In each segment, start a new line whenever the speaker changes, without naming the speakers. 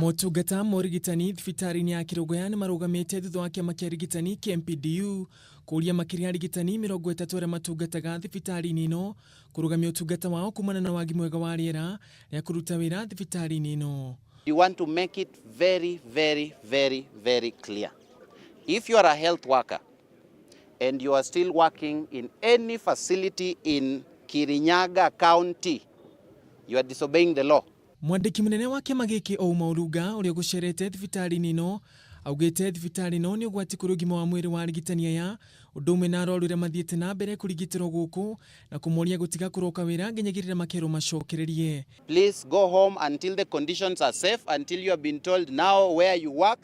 Motungata ma arigitani thibitari-ini ya Kerugoya nĩ marugamĩte thutha wa kĩama kĩa arigitani KMPDU kuuria makiria arigitani 30 arĩa matungataga thibitari-ini ĩno kũrugamia ũtungata wao kumana na wagi mwega wa rĩera rĩa kũruta wĩra thibitari-ini ĩno.
We want to make it very clear. If you are a health worker and you are still working in any facility in Kirinyaga County, you are disobeying the law.
Mwandĩki mũnene wa kĩama gĩkĩ Ouma Olunga ũrĩa gũcerete thibitari-ini ĩno augĩte thibitari ĩno nĩ ũgwati kũrĩ ũgima wa mwĩrĩ wa arigitani aya ũndũ ũmwe na arwaru arĩa mathiĩte na mbere kũrigitĩrwo gũkũ na kũmoria gũtiga kũroka wĩra nginyagĩrĩra makerwo macokererie.
Please go home until the conditions are safe, until you have been told now where you work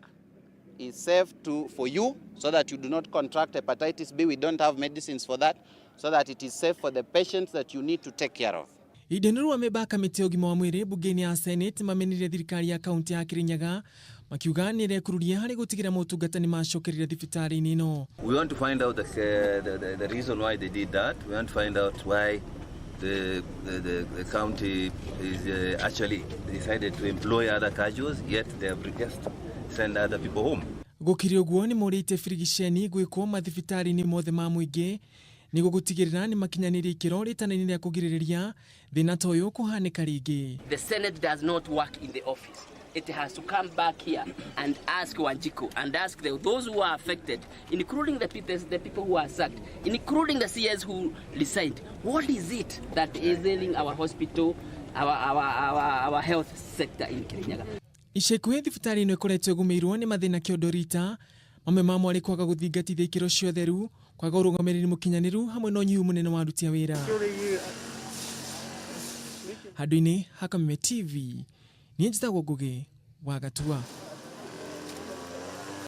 is safe for you, so that you do not contract hepatitis B. We don't have medicines for that, so that it is safe for the patients that you need to take care of.
Idenuru ameba kamĩtĩ ũgima wa mwĩrĩ bunge-inĩ ya Senate mamenire thirikari ya kaunti ya Kirinyaga makiuga nĩ ĩrekururia harĩ gũtigĩra motungata nĩ macokerire thibitari-ini ĩno.
We want to find out the reason why they did that. We want to find out why the county is actually decided to employ other casuals, yet they have just send other people home.
Gũkĩrĩ ũguo nĩ morĩte birigiceni gwĩkwo mathibitari-ini mothe ma mũingĩ nĩguo gũtigĩrĩra nĩ makinyanĩria ikĩro rĩtana-inĩ rĩa kũgirĩrĩria thĩna ta ũyũ kũhanĩka rĩngĩ.
The Senate does not work in the office. It has to come back here and ask Wanjiko and ask those who are affected, including the people who are sacked, including the CS who resigned. What is it that is ailing our hospital, our health sector in Kirinyaga?
Ica ikuhĩ thibitari ĩno ĩkoretwo ĩgũmĩirwo nĩ mathĩna kĩondorita, mamwe mamo arĩ kwaga gũthingatithia ikĩro cia ũtheru, kwaga ũrũgamĩrĩri mũkinyanĩru hamwe na ũnyihu mũnene wa aruti a wĩra. Handũ-inĩ ha KMPDU TV, niĩ njĩtagwo Ngũgĩ wa Gatua.